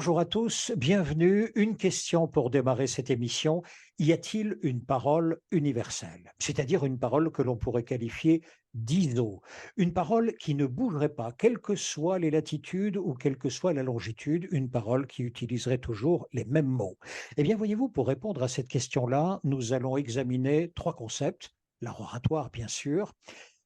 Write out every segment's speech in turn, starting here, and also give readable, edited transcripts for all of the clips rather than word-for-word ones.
Bonjour à tous, bienvenue. Une question pour démarrer cette émission. Y a-t-il une parole universelle, c'est-à-dire une parole que l'on pourrait qualifier d'ISO, une parole qui ne bougerait pas, quelles que soient les latitudes ou quelle que soit la longitude, une parole qui utiliserait toujours les mêmes mots? Eh bien, voyez-vous, pour répondre à cette question-là, nous allons examiner trois concepts, l'art oratoire, bien sûr,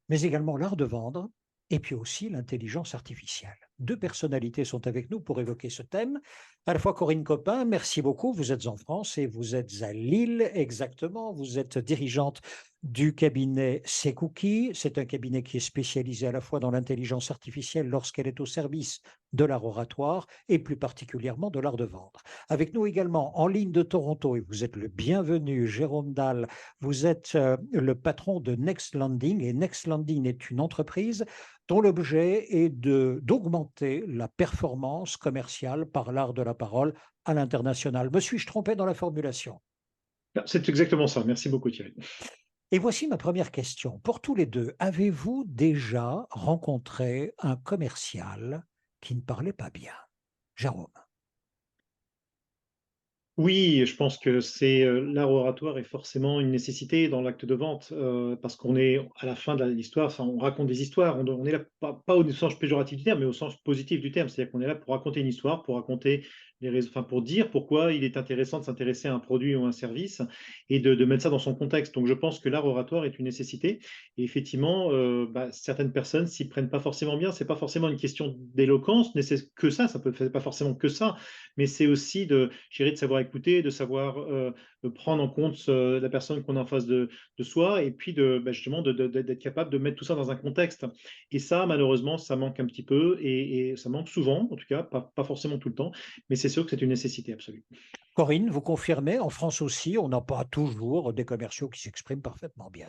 mais également l'art de vendre et puis aussi l'intelligence artificielle. Deux personnalités sont avec nous pour évoquer ce thème. À la fois Corinne Copin, merci beaucoup. Vous êtes en France et vous êtes à Lille exactement. Vous êtes dirigeante du cabinet Secookie. C'est un cabinet qui est spécialisé à la fois dans l'intelligence artificielle lorsqu'elle est au service de l'art oratoire et plus particulièrement de l'art de vendre. Avec nous également en ligne de Toronto, et vous êtes le bienvenu, Jérôme Dalle. Vous êtes le patron de Next Landing et Next Landing est une entreprise dont l'objet est d'augmenter la performance commerciale par l'art de la parole à l'international. Me suis-je trompé dans la formulation? C'est exactement ça. Merci beaucoup Thierry. Et voici ma première question. Pour tous les deux, avez-vous déjà rencontré un commercial qui ne parlait pas bien? Jérôme. Oui, je pense que l'art oratoire est forcément une nécessité dans l'acte de vente, parce qu'on est à la fin de l'histoire, enfin, on raconte des histoires, on est là pas au sens péjoratif du terme, mais au sens positif du terme. C'est-à-dire qu'on est là pour raconter une histoire, pour raconter les raisons, enfin, pour dire pourquoi il est intéressant de s'intéresser à un produit ou un service et de mettre ça dans son contexte. Donc je pense que l'art oratoire est une nécessité et effectivement, certaines personnes s'y prennent pas forcément bien. C'est pas forcément une question d'éloquence, mais c'est que ça peut pas forcément que ça, mais c'est aussi je dirais, de savoir écouter, de savoir prendre en compte la personne qu'on a en face de soi, et puis justement d'être capable de mettre tout ça dans un contexte. Et ça, malheureusement, ça manque un petit peu, et ça manque souvent, en tout cas, pas forcément tout le temps, mais c'est sûr que c'est une nécessité absolue. Corinne, vous confirmez, en France aussi, on n'a pas toujours des commerciaux qui s'expriment parfaitement bien.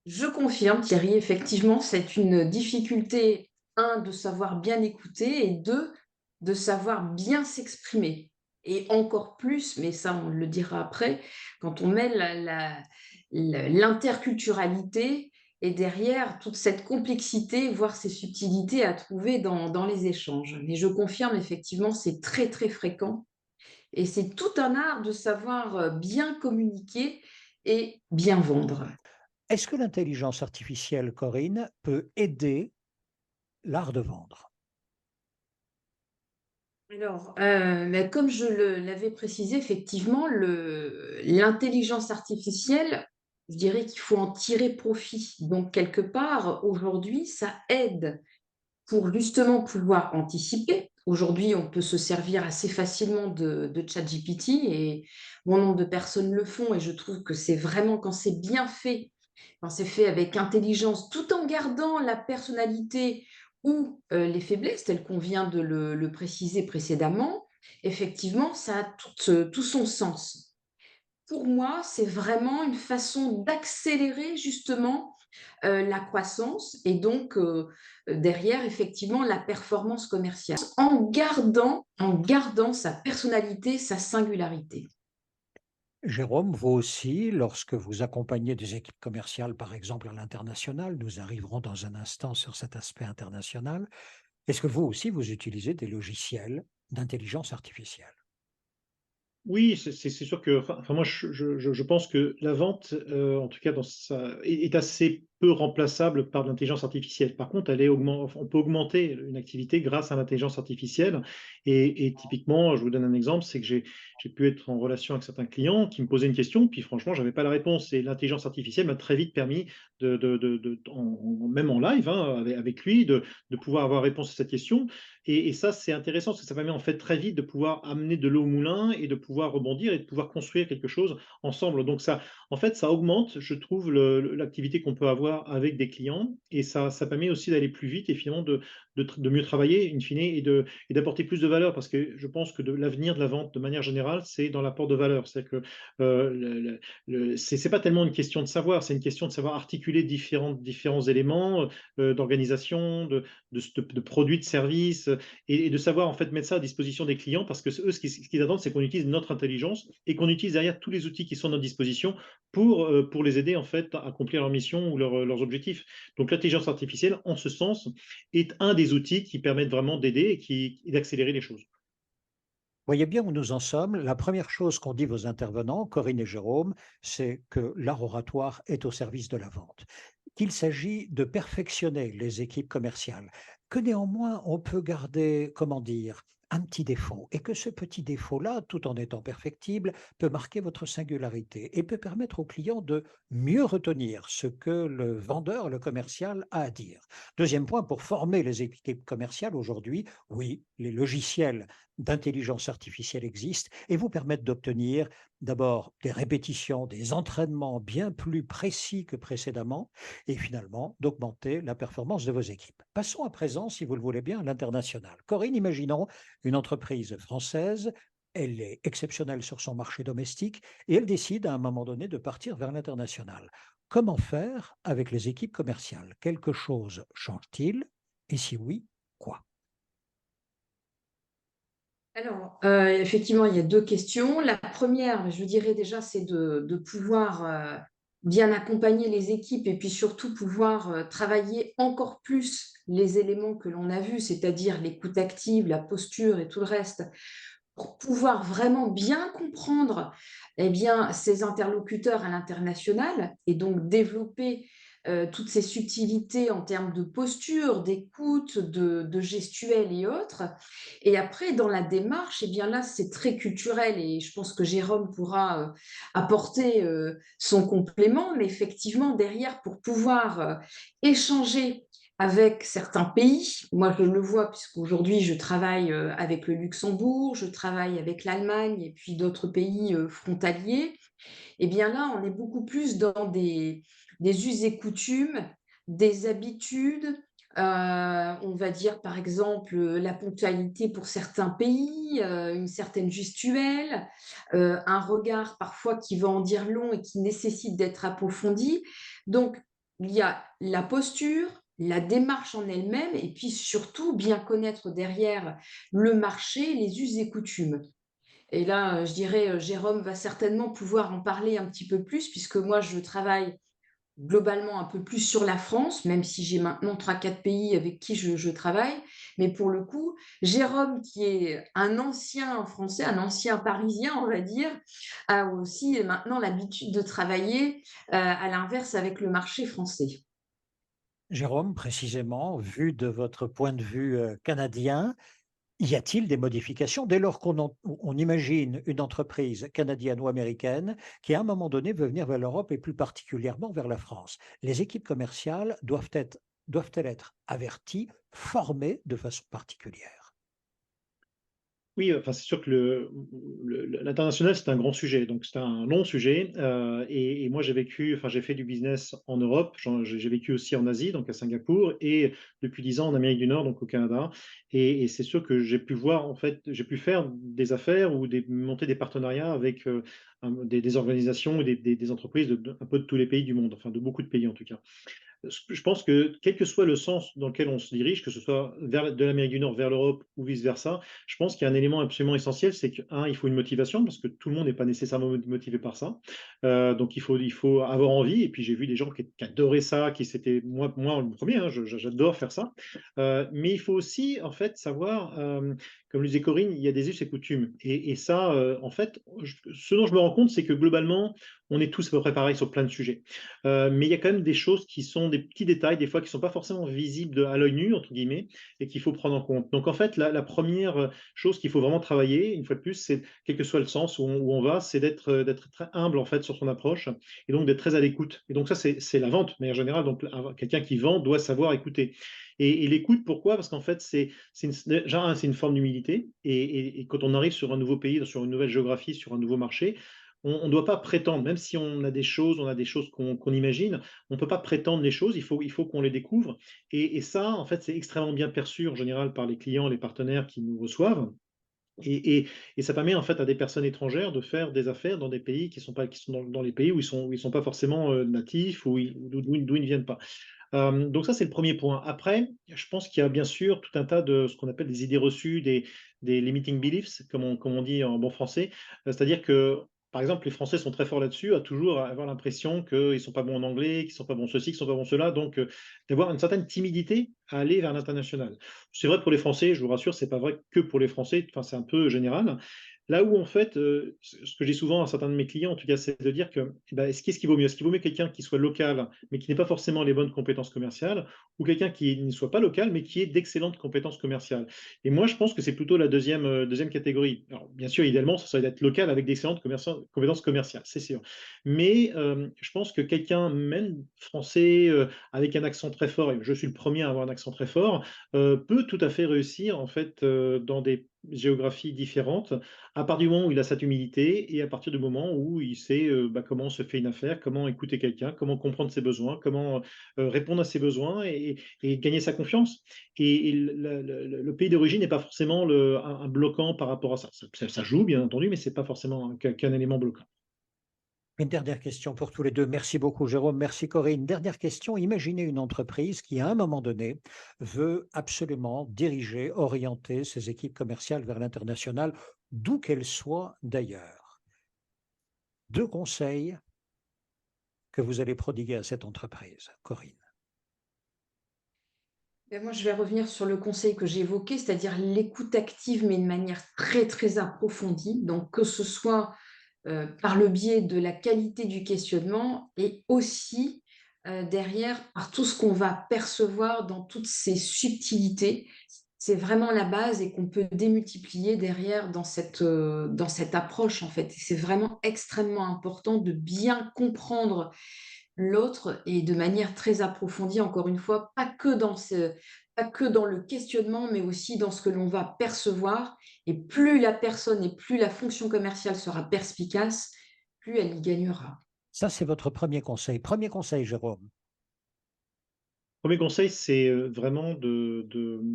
Je confirme, Thierry, effectivement, c'est une difficulté, un, de savoir bien écouter et deux, de savoir bien s'exprimer. Et encore plus, mais ça, on le dira après, quand on met l'interculturalité et derrière toute cette complexité, voire ces subtilités à trouver dans les échanges. Mais je confirme, effectivement, c'est très, très fréquent. Et c'est tout un art de savoir bien communiquer et bien vendre. Est-ce que l'intelligence artificielle, Corinne, peut aider l'art de vendre? Alors, comme je l'avais précisé, effectivement, l'intelligence artificielle, je dirais qu'il faut en tirer profit. Donc, quelque part, aujourd'hui, ça aide pour justement pouvoir anticiper. Aujourd'hui, on peut se servir assez facilement de ChatGPT et bon nombre de personnes le font et je trouve que c'est vraiment quand c'est bien fait, quand c'est fait avec intelligence, tout en gardant la personnalité ou les faiblesses, telles qu'on vient de le préciser précédemment, effectivement, ça a tout son sens. Pour moi, c'est vraiment une façon d'accélérer justement la croissance et donc derrière, effectivement, la performance commerciale, en gardant sa personnalité, sa singularité. Jérôme, vous aussi, lorsque vous accompagnez des équipes commerciales, par exemple à l'international, nous arriverons dans un instant sur cet aspect international, est-ce que vous aussi, vous utilisez des logiciels d'intelligence artificielle? Oui, c'est sûr que, enfin, moi, je pense que la vente, en tout cas est assez peu remplaçable par l'intelligence artificielle. Par contre, on peut augmenter une activité grâce à l'intelligence artificielle, et typiquement, je vous donne un exemple, c'est que j'ai pu être en relation avec certains clients qui me posaient une question, puis franchement, j'avais pas la réponse, et l'intelligence artificielle m'a très vite permis même en live, hein, avec lui, de pouvoir avoir réponse à cette question. Et ça, c'est intéressant parce que ça permet en fait très vite de pouvoir amener de l'eau au moulin et de pouvoir rebondir et de pouvoir construire quelque chose ensemble. Donc ça, en fait, ça augmente, je trouve, l'activité qu'on peut avoir avec des clients, et ça permet aussi d'aller plus vite et finalement de mieux travailler in fine, et d'apporter plus de valeur, parce que je pense que l'avenir de la vente de manière générale, c'est dans l'apport de valeur. C'est-à-dire que c'est pas tellement une question de savoir, c'est une question de savoir articuler différents éléments d'organisation, de produits, de services, et de savoir en fait mettre ça à disposition des clients, parce que eux, ce qu'ils attendent, c'est qu'on utilise notre intelligence et qu'on utilise derrière tous les outils qui sont à notre disposition pour les aider en fait à accomplir leur mission ou leurs objectifs. Donc l'intelligence artificielle, en ce sens, est un des outils qui permettent vraiment d'aider et d'accélérer les choses. Voyez bien où nous en sommes. La première chose qu'ont dit vos intervenants, Corinne et Jérôme, c'est que l'art oratoire est au service de la vente, qu'il s'agit de perfectionner les équipes commerciales, que néanmoins on peut garder, comment dire, un petit défaut, et que ce petit défaut-là, tout en étant perfectible, peut marquer votre singularité et peut permettre au client de mieux retenir ce que le vendeur, le commercial a à dire. Deuxième point, pour former les équipes commerciales aujourd'hui, oui, les logiciels d'intelligence artificielle existent et vous permettent d'obtenir d'abord des répétitions, des entraînements bien plus précis que précédemment et finalement d'augmenter la performance de vos équipes. Passons à présent, si vous le voulez bien, à l'international. Corinne, imaginons une entreprise française. Elle est exceptionnelle sur son marché domestique et elle décide à un moment donné de partir vers l'international. Comment faire avec les équipes commerciales? Quelque chose change-t-il? Et si oui, quoi? Alors, effectivement, il y a 2 questions. La première, je dirais déjà, c'est de pouvoir, bien accompagner les équipes et puis surtout pouvoir, travailler encore plus les éléments que l'on a vus, c'est-à-dire l'écoute active, la posture et tout le reste, pour pouvoir vraiment bien comprendre, eh bien, ses interlocuteurs à l'international et donc développer, toutes ces subtilités en termes de posture, d'écoute, de gestuelle et autres. Et après dans la démarche, eh bien là, c'est très culturel et je pense que Jérôme pourra, apporter, son complément. Mais effectivement derrière pour pouvoir, échanger avec certains pays. Moi, je le vois puisqu'aujourd'hui, je travaille avec le Luxembourg, je travaille avec l'Allemagne et puis d'autres pays frontaliers. Et bien là, on est beaucoup plus dans des us et coutumes, des habitudes, on va dire par exemple la ponctualité pour certains pays, une certaine gestuelle, un regard parfois qui va en dire long et qui nécessite d'être approfondi. Donc, il y a la posture, la démarche en elle-même et puis surtout bien connaître derrière le marché, les us et coutumes. Et là, je dirais, Jérôme va certainement pouvoir en parler un petit peu plus puisque moi je travaille globalement un peu plus sur la France, même si j'ai maintenant 3-4 pays avec qui je travaille. Mais pour le coup, Jérôme, qui est un ancien Français, un ancien Parisien, on va dire, a aussi maintenant l'habitude de travailler, à l'inverse avec le marché français. Jérôme, précisément, vu de votre point de vue canadien, y a-t-il des modifications dès lors on imagine une entreprise canadienne ou américaine qui, à un moment donné, veut venir vers l'Europe et plus particulièrement vers la France? Les équipes commerciales doivent-elles être averties, formées de façon particulière? Oui, enfin, c'est sûr que l'international, c'est un grand sujet, donc c'est un long sujet, et moi j'ai vécu enfin j'ai fait du business en Europe, j'ai vécu aussi en Asie, donc à Singapour et depuis 10 ans en Amérique du Nord, donc au Canada et c'est sûr que j'ai pu voir en fait, j'ai pu faire des affaires ou monter des partenariats avec, des organisations ou des entreprises de un peu de tous les pays du monde, enfin de beaucoup de pays en tout cas. Je pense que quel que soit le sens dans lequel on se dirige, que ce soit vers de l'Amérique du Nord vers l'Europe ou vice versa, je pense qu'il y a un élément absolument essentiel, c'est que il faut une motivation parce que tout le monde n'est pas nécessairement motivé par ça. Donc il faut avoir envie et puis j'ai vu des gens qui adoraient ça, qui s'étaient moi le premier, hein, j'adore faire ça. Mais il faut aussi en fait savoir, comme le disait Corinne, il y a des us et coutumes et ça, en fait, ce dont je me rends compte, c'est que globalement, on est tous à peu près pareils sur plein de sujets. Mais il y a quand même des choses qui sont des petits détails, des fois qui ne sont pas forcément visibles à l'œil nu, entre guillemets, et qu'il faut prendre en compte. Donc en fait, la première chose qu'il faut vraiment travailler, une fois de plus, c'est, quel que soit le sens où on va, c'est d'être très humble en fait sur son approche, et donc d'être très à l'écoute. Et donc ça, c'est la vente, mais en général, donc quelqu'un qui vend doit savoir écouter. Et l'écoute, pourquoi? Parce qu'en fait, déjà, c'est une forme d'humilité, et quand on arrive sur un nouveau pays, sur une nouvelle géographie, sur un nouveau marché, on ne doit pas prétendre, même si on a des choses qu'on imagine, on ne peut pas prétendre les choses, il faut qu'on les découvre. Et ça, en fait, c'est extrêmement bien perçu en général par les clients, les partenaires qui nous reçoivent. Et ça permet en fait à des personnes étrangères de faire des affaires dans des pays qui sont dans les pays où ils sont pas forcément natifs ou d'où ils ne viennent pas. Donc ça, c'est le premier point. Après, je pense qu'il y a bien sûr tout un tas de ce qu'on appelle des idées reçues, des limiting beliefs, comme on dit en bon français. C'est-à-dire que par exemple, les Français sont très forts là-dessus, à toujours avoir l'impression qu'ils ne sont pas bons en anglais, qu'ils ne sont pas bons ceci, qu'ils ne sont pas bons cela, donc d'avoir une certaine timidité à aller vers l'international. C'est vrai pour les Français, je vous rassure, c'est pas vrai que pour les Français, enfin, c'est un peu général. Là où en fait, ce que je dis souvent à certains de mes clients, en tout cas, c'est de dire que, eh ben, qu'est-ce qui vaut mieux? Est-ce qu'il vaut mieux quelqu'un qui soit local, mais qui n'ait pas forcément les bonnes compétences commerciales, ou quelqu'un qui ne soit pas local, mais qui ait d'excellentes compétences commerciales? Et moi, je pense que c'est plutôt la deuxième catégorie. Alors, bien sûr, idéalement, ça serait d'être local avec d'excellentes compétences commerciales, c'est sûr. Mais je pense que quelqu'un, même français, avec un accent très fort, et je suis le premier à avoir un accent très fort, peut tout à fait réussir en fait dans des géographies différentes, à partir du moment où il a cette humilité et à partir du moment où il sait bah, comment se fait une affaire, comment écouter quelqu'un, comment comprendre ses besoins, comment répondre à ses besoins et gagner sa confiance. Et le pays d'origine n'est pas forcément un bloquant par rapport à ça. Ça joue, bien entendu, mais ce n'est pas forcément qu'un élément bloquant. Une dernière question pour tous les deux. Merci beaucoup, Jérôme. Merci, Corinne. Dernière question. Imaginez une entreprise qui, à un moment donné, veut absolument diriger, orienter ses équipes commerciales vers l'international, d'où qu'elles soient d'ailleurs. 2 conseils que vous allez prodiguer à cette entreprise, Corinne. Ben moi, je vais revenir sur le conseil que j'ai évoqué, c'est-à-dire l'écoute active, mais de manière très, très approfondie. Donc, que ce soit par le biais de la qualité du questionnement et aussi derrière par tout ce qu'on va percevoir dans toutes ces subtilités. C'est vraiment la base et qu'on peut démultiplier derrière dans cette approche en fait. Et c'est vraiment extrêmement important de bien comprendre l'autre et de manière très approfondie, encore une fois, pas que dans le questionnement, mais aussi dans ce que l'on va percevoir. Et plus la personne et plus la fonction commerciale sera perspicace, plus elle y gagnera. Ça, c'est votre premier conseil. Premier conseil, Jérôme. Premier conseil, c'est vraiment de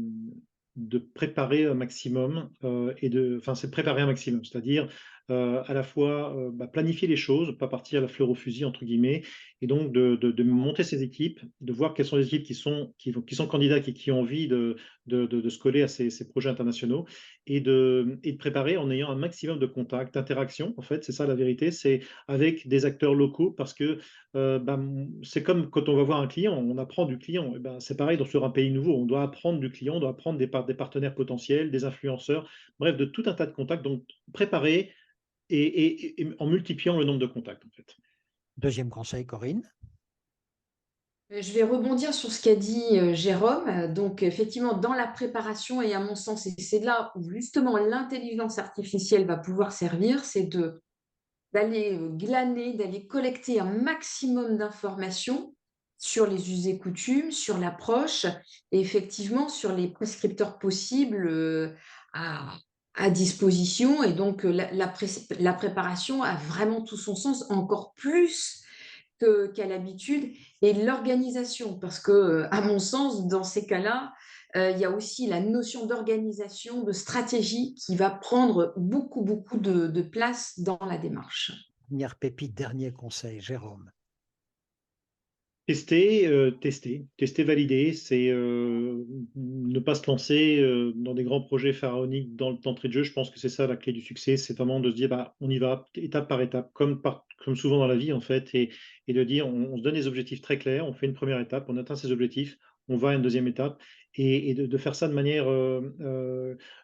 préparer un maximum enfin, c'est de préparer un maximum, c'est-à-dire à la fois bah, planifier les choses, pas partir à la fleur au fusil, entre guillemets, et donc de monter ses équipes, de voir quelles sont les équipes qui sont candidats et qui ont envie de se coller à ces projets internationaux, et de préparer en ayant un maximum de contacts, d'interactions, en fait, c'est ça la vérité, c'est avec des acteurs locaux, parce que c'est comme quand on va voir un client, on apprend du client. Et ben, c'est pareil sur un pays nouveau, on doit apprendre du client, on doit apprendre des partenaires potentiels, des influenceurs, bref, de tout un tas de contacts. Donc, préparer et en multipliant le nombre de contacts, en fait. Deuxième conseil, Corinne. Je vais rebondir sur ce qu'a dit Jérôme. Donc, effectivement, dans la préparation, et à mon sens, et c'est là où justement l'intelligence artificielle va pouvoir servir, c'est d'aller glaner, d'aller collecter un maximum d'informations sur les us et coutumes, sur l'approche et effectivement sur les prescripteurs possibles à, à disposition. Et donc, la préparation a vraiment tout son sens, encore plus qu'à l'habitude, et l'organisation, parce que, à mon sens, dans ces cas-là, il y a aussi la notion d'organisation, de stratégie qui va prendre beaucoup, beaucoup de place dans la démarche. Dernière pépite, dernier conseil, Jérôme. Tester, valider, c'est ne pas se lancer dans des grands projets pharaoniques d'entrée de jeu. Je pense que c'est ça la clé du succès, c'est vraiment de se dire bah, on y va étape par étape, comme souvent dans la vie en fait, et de dire on se donne des objectifs très clairs, on fait une première étape, on atteint ces objectifs, on va à une deuxième étape, et de faire ça de manière,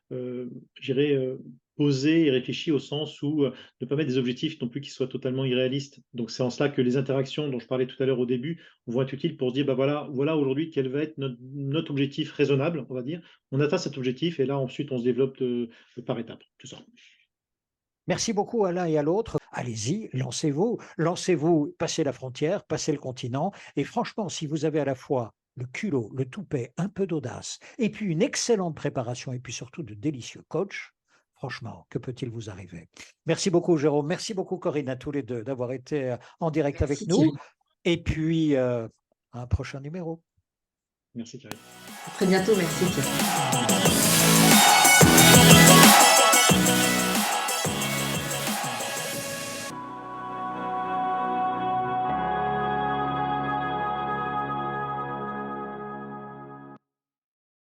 je dirais, posée et réfléchie au sens où ne pas mettre des objectifs non plus qui soient totalement irréalistes. Donc c'est en cela que les interactions dont je parlais tout à l'heure au début vont être utiles pour se dire, bah voilà aujourd'hui quel va être notre objectif raisonnable, on va dire. On atteint cet objectif et là ensuite on se développe par étapes, tout ça. Merci beaucoup à l'un et à l'autre. Allez-y, lancez-vous, passez la frontière, passez le continent. Et franchement, si vous avez à la fois le culot, le toupet, un peu d'audace, et puis une excellente préparation, et puis surtout de délicieux coach, franchement, que peut-il vous arriver? Merci beaucoup, Jérôme. Merci beaucoup, Corinne, à tous les deux d'avoir été en direct avec Merci nous. Thierry. Et puis, à un prochain numéro. Merci Thierry. À très bientôt, merci Thierry.